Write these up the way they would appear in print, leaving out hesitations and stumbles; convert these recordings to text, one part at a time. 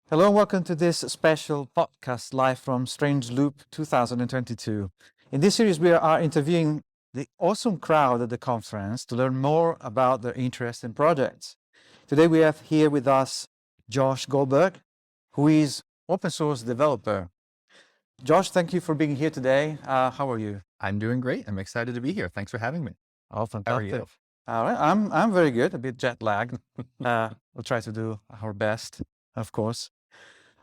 Hello and welcome to this special podcast live from Strange Loop 2022. In this series, we are interviewing the awesome crowd at the conference to learn more about their interests and projects. Today, we have here with us Josh Goldberg, who is open source developer. Josh, thank you for being here today. How are you? I'm doing great. I'm excited to be here. Thanks for having me. Oh, How are fantastic. you? All right, I'm very good, a bit jet lagged. We'll try to do our best, of course.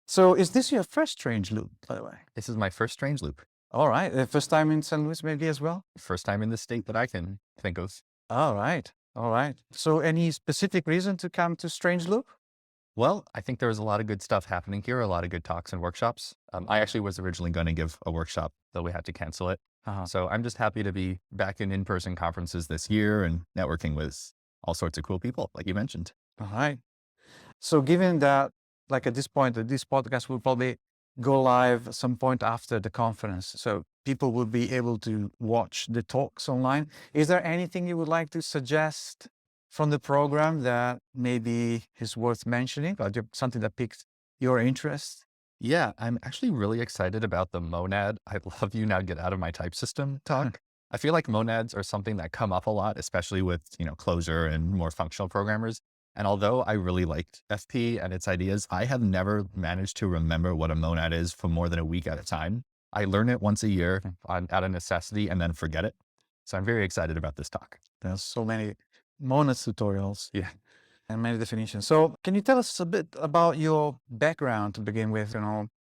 So is this your first Strange Loop, by the way? This is my first Strange Loop. All right. First time in St. Louis maybe as well? First time in the state that I can think of. All right. All right. So any specific reason to come to Strange Loop? Well, I think there was a lot of good stuff happening here, a lot of good talks and workshops. I actually was originally going to give a workshop, though we had to cancel it. So I'm just happy to be back in in-person conferences this year and networking with all sorts of cool people, like you mentioned. All right. So given that, like at this point, this podcast will probably go live at some point after the conference. So people will be able to watch the talks online. Is there anything you would like to suggest from the program that maybe is worth mentioning, or something that piqued your interest? Yeah, I'm actually really excited about the monad "I love you, now get out of my type system" talk. I feel like monads are something that come up a lot, especially with, Clojure and more functional programmers. And although I really liked FP and its ideas, I have never managed to remember what a monad is for more than a week at a time. I learn it once a year out of necessity and then forget it. So I'm very excited about this talk. There's so many monads tutorials. Yeah. And many definitions. So can you tell us a bit about your background to begin with,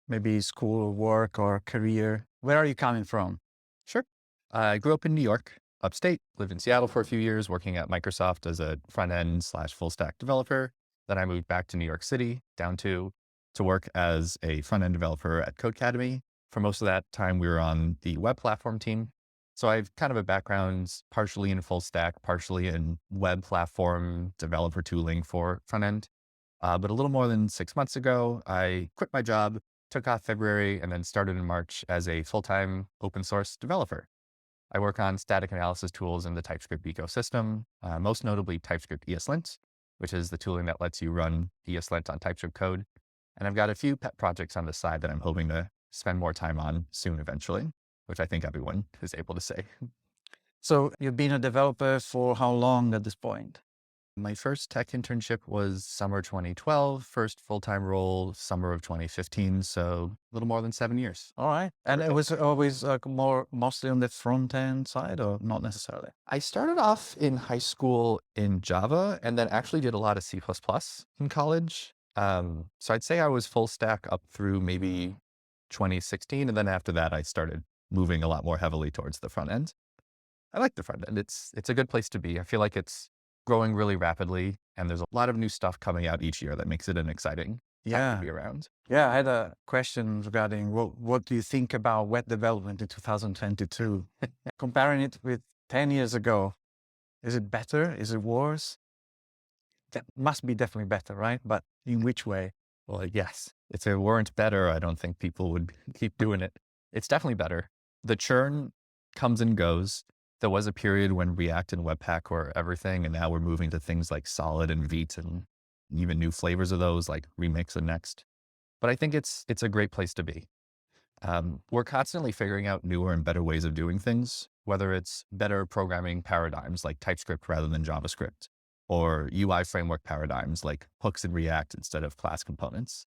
maybe school, work, or career? Where are you coming from? Sure. I grew up in New York, upstate, lived in Seattle for a few years, working at Microsoft as a front-end/full stack developer. Then I moved back to New York City, down to work as a front-end developer at Codecademy. For most of that time, we were on the web platform team. So I've kind of a background partially in full stack, partially in web platform developer tooling for front end. But a little more than 6 months ago, I quit my job, took off February, and then started in March as a full-time open source developer. I work on static analysis tools in the TypeScript ecosystem, most notably TypeScript ESLint, which is the tooling that lets you run ESLint on TypeScript code. And I've got a few pet projects on the side that I'm hoping to spend more time on soon eventually, which I think everyone is able to say. So you've been a developer for how long at this point? My first tech internship was summer 2012, first full-time role, summer of 2015. So a little more than 7 years. All right. And it was always mostly on the front end side, or not necessarily? I started off in high school in Java and then actually did a lot of C++ in college. So I'd say I was full stack up through maybe 2016. And then after that, I started moving a lot more heavily towards the front end. I like the front end. It's a good place to be. I feel like it's growing really rapidly and there's a lot of new stuff coming out each year that makes it an exciting time to be around. Yeah, I had a question regarding what do you think about web development in 2022? Comparing it with 10 years ago, is it better? Is it worse? That must be definitely better, right? But in which way? Well, yes. If it weren't better, I don't think people would keep doing it. It's definitely better. The churn comes and goes. There was a period when React and Webpack were everything, and now we're moving to things like Solid and Vite and even new flavors of those like Remix and Next. But I think it's a great place to be. We're constantly figuring out newer and better ways of doing things, whether it's better programming paradigms like TypeScript rather than JavaScript, or UI framework paradigms like hooks in React instead of class components.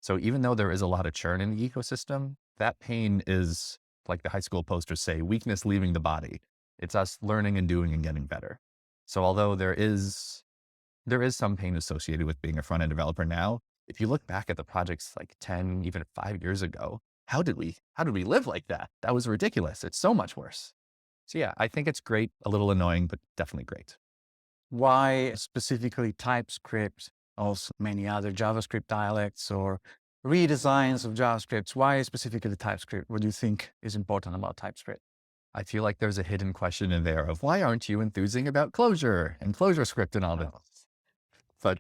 So even though there is a lot of churn in the ecosystem, that pain is, like the high school posters say, weakness leaving the body. It's us learning and doing and getting better. So although there is some pain associated with being a front-end developer now, if you look back at the projects like 10, even 5 years ago, how did we live like that? That was ridiculous. It's so much worse. So yeah, I think it's great, a little annoying, but definitely great. Why specifically TypeScript, also many other JavaScript dialects or redesigns of JavaScript? Why specifically TypeScript? What do you think is important about TypeScript? I feel like there's a hidden question in there of why aren't you enthusing about Clojure and ClojureScript and all this? But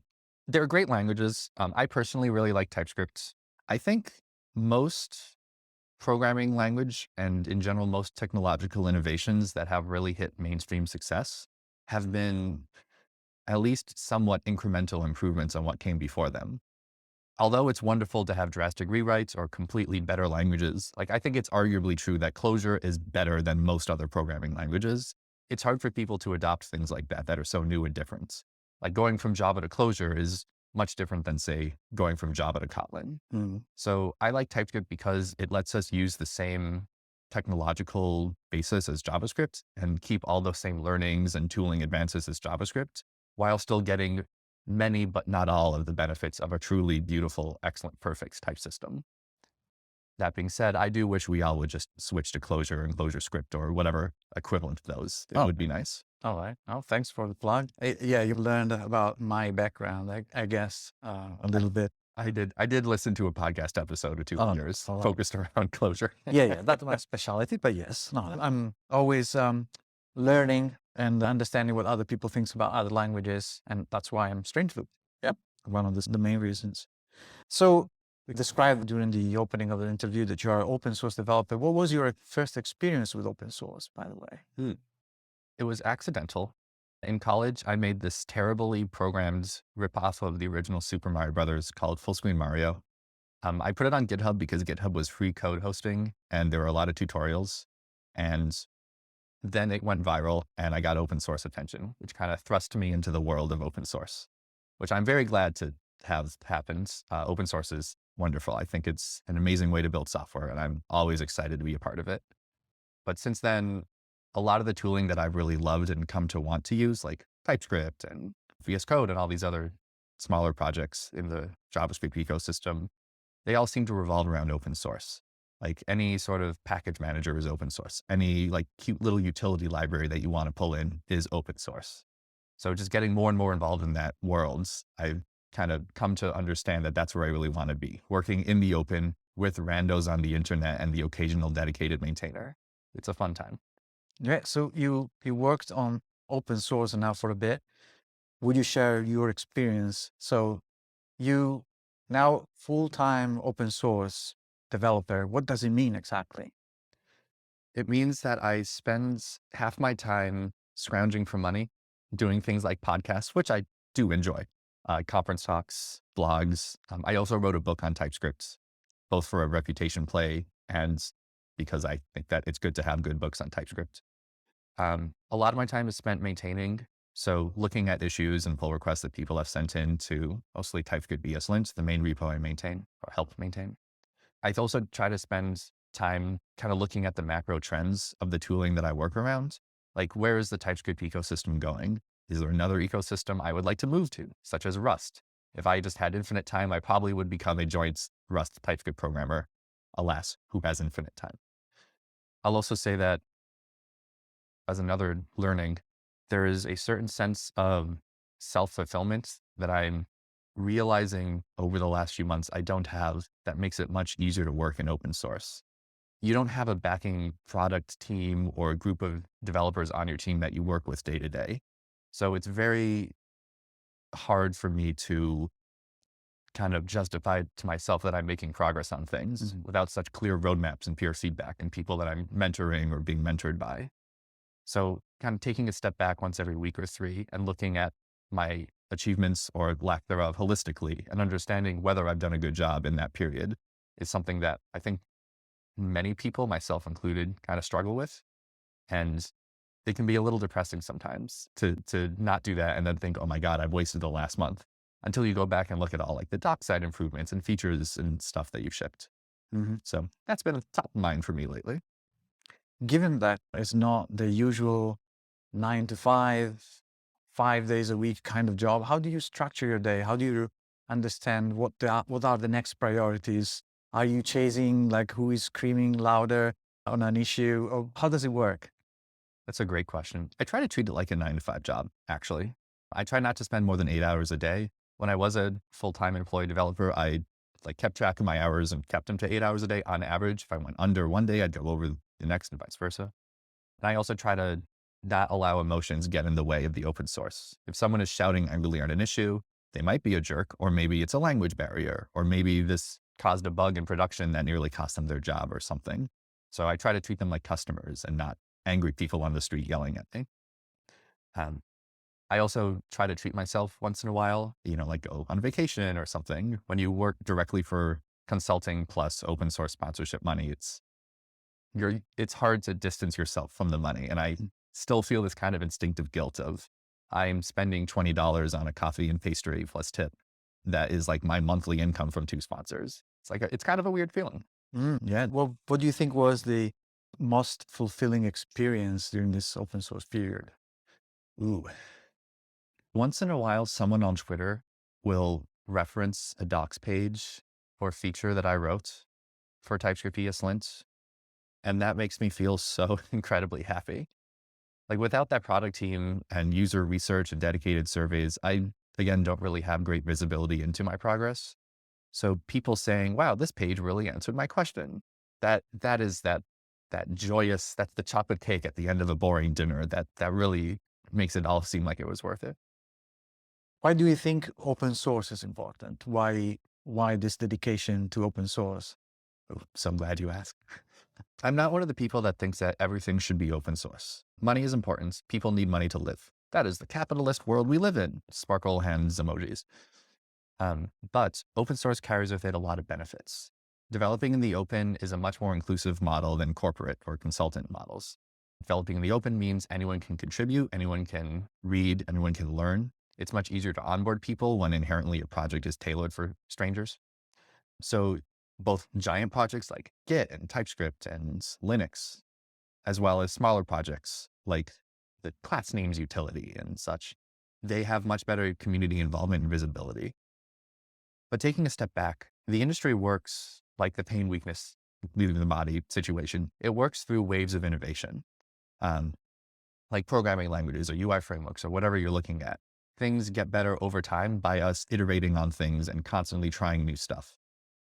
they're great languages. I personally really like TypeScript. I think most programming language and in general, most technological innovations that have really hit mainstream success have been at least somewhat incremental improvements on what came before them. although it's wonderful to have drastic rewrites or completely better languages, like I think it's arguably true that Clojure is better than most other programming languages. It's hard for people to adopt things like that are so new and different. Like going from Java to Clojure is much different than, say, going from Java to Kotlin. So I like TypeScript because it lets us use the same technological basis as JavaScript and keep all those same learnings and tooling advances as JavaScript, while still getting many, but not all of the benefits of a truly beautiful, excellent, perfect type system. That being said, I do wish we all would just switch to Clojure and ClojureScript or whatever equivalent of those. It would be nice. All right. Oh, thanks for the plug. Yeah, you've learned about my background, I guess, a little bit. I did listen to a podcast episode or two of yours focused around Clojure. Yeah, that's my specialty, but yes, no, I'm always learning and understanding what other people think about other languages, and that's why I'm Strange Loop. Yep, one of the main reasons. So we described during the opening of the interview that you are an open source developer. What was your first experience with open source, by the way? It was accidental. In college, I made this terribly programmed ripoff of the original Super Mario Brothers called Full Screen Mario. I put it on GitHub because GitHub was free code hosting and there were a lot of tutorials. And then it went viral and I got open source attention, which kind of thrust me into the world of open source, which I'm very glad to have happened. Open source is wonderful. I think it's an amazing way to build software and I'm always excited to be a part of it. But since then, a lot of the tooling that I've really loved and come to want to use, like TypeScript and VS Code and all these other smaller projects in the JavaScript ecosystem, they all seem to revolve around open source. Like any sort of package manager is open source. Any like cute little utility library that you want to pull in is open source. So just getting more and more involved in that world, I've kind of come to understand that that's where I really want to be, working in the open with randos on the internet and the occasional dedicated maintainer. It's a fun time. Yeah, so you worked on open source now for a bit. Would you share your experience? So you now full-time open source developer, what does it mean exactly? It means that I spend half my time scrounging for money, doing things like podcasts, which I do enjoy, conference talks, blogs. I also wrote a book on TypeScript, both for a reputation play and because I think that it's good to have good books on TypeScript. A lot of my time is spent maintaining. So looking at issues and pull requests that people have sent in to mostly TypeScript ESLint, the main repo I maintain or help maintain. I also try to spend time kind of looking at the macro trends of the tooling that I work around. Like, where is the TypeScript ecosystem going? Is there another ecosystem I would like to move to, such as Rust? If I just had infinite time, I probably would become a joint Rust TypeScript programmer. Alas, who has infinite time? I'll also say that as another learning, there is a certain sense of self-fulfillment that I'm realizing over the last few months I don't have that makes it much easier to work in open source. You don't have a backing product team or a group of developers on your team that you work with day to day. So it's very hard for me to kind of justify to myself that I'm making progress on things without such clear roadmaps and peer feedback and people that I'm mentoring or being mentored by. So kind of taking a step back once every week or three and looking at my achievements or lack thereof holistically and understanding whether I've done a good job in that period is something that I think many people, myself included, kind of struggle with. And it can be a little depressing sometimes to not do that and then think, oh my God, I've wasted the last month, until you go back and look at all like the dockside improvements and features and stuff that you've shipped. So that's been top of mind for me lately. Given that it's not the usual 9 to 5, 5 days a week kind of job, how do you structure your day? How do you understand what are the next priorities? Are you chasing like who is screaming louder on an issue, or how does it work? That's a great question. I try to treat it like a 9 to 5 job, actually. I try not to spend more than 8 hours a day. When I was a full-time employee developer, I kept track of my hours and kept them to 8 hours a day on average. If I went under one day, I'd go over the next and vice versa. And I also try to not allow emotions get in the way of the open source. If someone is shouting angrily on an issue, they might be a jerk, or maybe it's a language barrier, or maybe this caused a bug in production that nearly cost them their job or something. So I try to treat them like customers and not angry people on the street yelling at me. I also try to treat myself once in a while, like go on vacation or something. When you work directly for consulting plus open source sponsorship money, it's hard to distance yourself from the money. And I still feel this kind of instinctive guilt of I'm spending $20 on a coffee and pastry plus tip. That is like my monthly income from 2 sponsors. It's kind of a weird feeling. Yeah. Well, what do you think was the most fulfilling experience during this open source period? Ooh. Once in a while, someone on Twitter will reference a docs page or feature that I wrote for TypeScript ESLint. And that makes me feel so incredibly happy. Like without that product team and user research and dedicated surveys, I, again, don't really have great visibility into my progress. So people saying, wow, this page really answered my question. That is that joyous, that's the chocolate cake at the end of a boring dinner. That really makes it all seem like it was worth it. Why do you think open source is important? Why this dedication to open source? Oh, so I'm glad you asked. I'm not one of the people that thinks that everything should be open source. Money is important. People need money to live. That is the capitalist world we live in. Sparkle hands emojis. But open source carries with it a lot of benefits. Developing in the open is a much more inclusive model than corporate or consultant models. Developing in the open means anyone can contribute, anyone can read, anyone can learn. It's much easier to onboard people when inherently a project is tailored for strangers. So both giant projects like Git and TypeScript and Linux, as well as smaller projects like the class names utility and such, they have much better community involvement and visibility. But taking a step back, the industry works like the pain, weakness, leaving the body situation. It works through waves of innovation, like programming languages or UI frameworks or whatever you're looking at. Things get better over time by us iterating on things and constantly trying new stuff.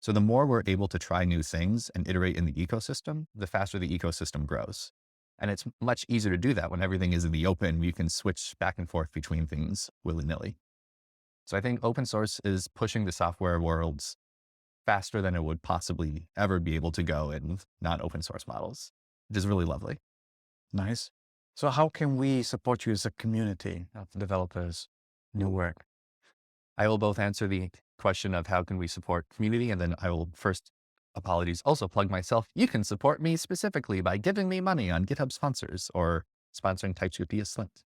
So the more we're able to try new things and iterate in the ecosystem, the faster the ecosystem grows. And it's much easier to do that when everything is in the open. You can switch back and forth between things willy-nilly. So I think open source is pushing the software worlds faster than it would possibly ever be able to go in non-open source models, which is really lovely. Nice. So how can we support you as a community of developers in your work? I will both answer the question of how can we support community, and then I will first, apologies, also plug myself. You can support me specifically by giving me money on GitHub sponsors or sponsoring TypeScript ESLint.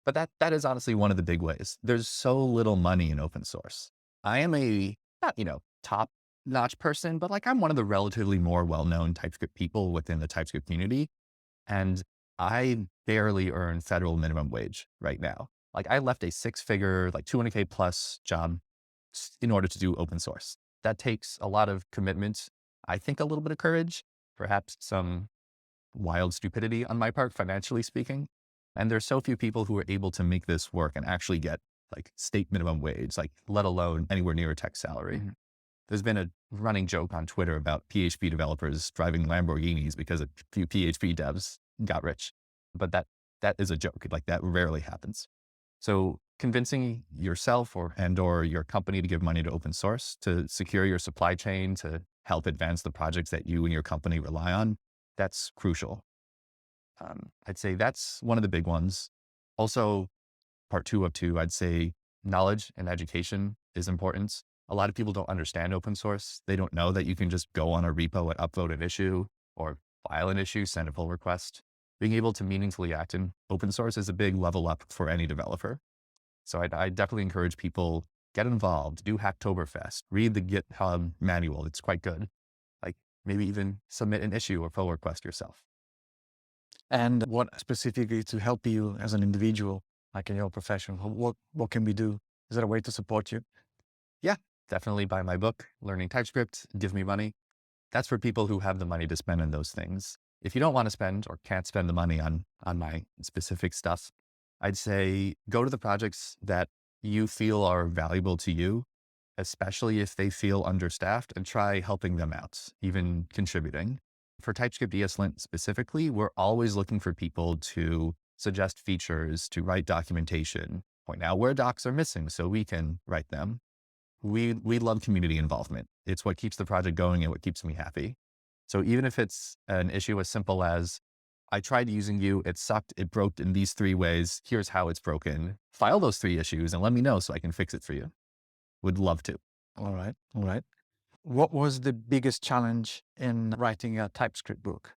But that is honestly one of the big ways. There's so little money in open source. I am not, top-notch person, but like I'm one of the relatively more well-known TypeScript people within the TypeScript community. And I barely earn federal minimum wage right now. Like I left a 6-figure, like 200K plus job in order to do open source. That takes a lot of commitment. I think a little bit of courage, perhaps some wild stupidity on my part, financially speaking. And there's so few people who are able to make this work and actually get like state minimum wage, like let alone anywhere near a tech salary. Mm-hmm. There's been a running joke on Twitter about PHP developers driving Lamborghinis because a few PHP devs got rich. But that is a joke. Like that rarely happens. So convincing yourself or your company to give money to open source, to secure your supply chain, to help advance the projects that you and your company rely on, that's crucial. I'd say that's one of the big ones. Also, part 2 of 2, I'd say knowledge and education is important. A lot of people don't understand open source. They don't know that you can just go on a repo and upload an issue or file an issue, send a pull request. Being able to meaningfully act in open source is a big level up for any developer. So I definitely encourage people, get involved, do Hacktoberfest, read the GitHub manual. It's quite good. Like maybe even submit an issue or pull request yourself. And what specifically to help you as an individual, like in your profession, what can we do? Is there a way to support you? Yeah, definitely buy my book, Learning TypeScript, give me money. That's for people who have the money to spend on those things. If you don't want to spend or can't spend the money on my specific stuff, I'd say go to the projects that you feel are valuable to you, especially if they feel understaffed, and try helping them out, even contributing. For TypeScript ESLint specifically, we're always looking for people to suggest features, to write documentation, point out where docs are missing so we can write them. We love community involvement. It's what keeps the project going and what keeps me happy. So even if it's an issue as simple as I tried using you, it sucked, it broke in these 3 ways, here's how it's broken. File those 3 issues and let me know so I can fix it for you. Would love to. All right. All right. What was the biggest challenge in writing a TypeScript book?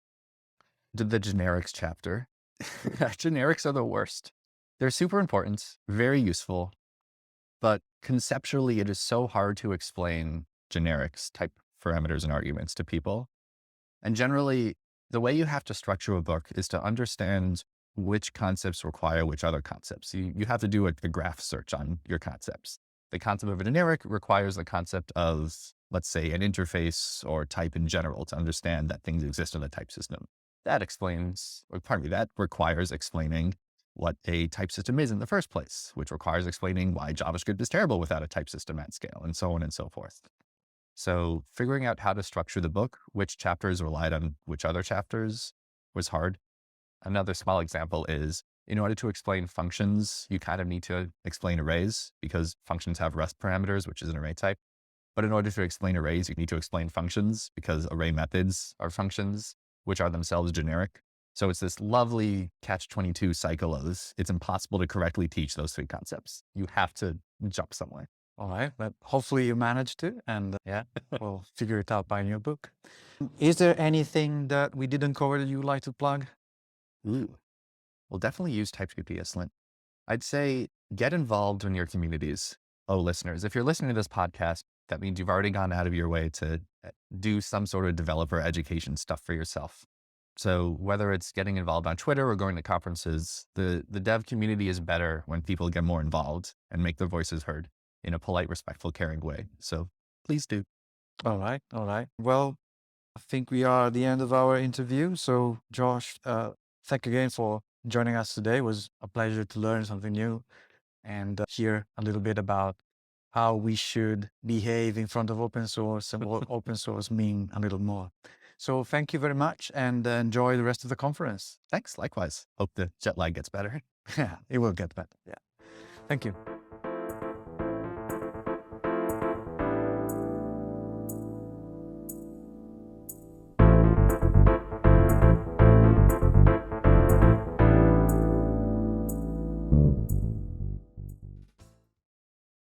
The generics chapter. Generics are the worst. They're super important, very useful, but conceptually it is so hard to explain generics, type parameters and arguments to people. And generally, the way you have to structure a book is to understand which concepts require which other concepts. You have to do a graph search on your concepts. The concept of a generic requires the concept of, let's say, an interface or type in general to understand that things exist in the type system. That that requires explaining what a type system is in the first place, which requires explaining why JavaScript is terrible without a type system at scale, and so on and so forth. So figuring out how to structure the book, which chapters relied on which other chapters, was hard. Another small example is, in order to explain functions, you kind of need to explain arrays because functions have rest parameters, which is an array type. But in order to explain arrays, you need to explain functions because array methods are functions, which are themselves generic. So it's this lovely catch-22 cycle of it's impossible to correctly teach those 3 concepts. You have to jump somewhere. All right, but hopefully you managed to, and Yeah. we'll figure it out by your book. Is there anything that we didn't cover that you'd like to plug? Ooh. We'll definitely use TypeScript ESLint. I'd say get involved in your communities. Oh, listeners, if you're listening to this podcast, that means you've already gone out of your way to do some sort of developer education stuff for yourself. So whether it's getting involved on Twitter or going to conferences, the dev community is better when people get more involved and make their voices heard in a polite, respectful, caring way. So please do. All right, all right. Well, I think we are at the end of our interview. So Josh, thank you again for joining us today. It was a pleasure to learn something new and hear a little bit about how we should behave in front of open source and what open source mean a little more. So thank you very much and enjoy the rest of the conference. Thanks. Likewise. Hope the jet lag gets better. Yeah, it will get better. Yeah. Thank you.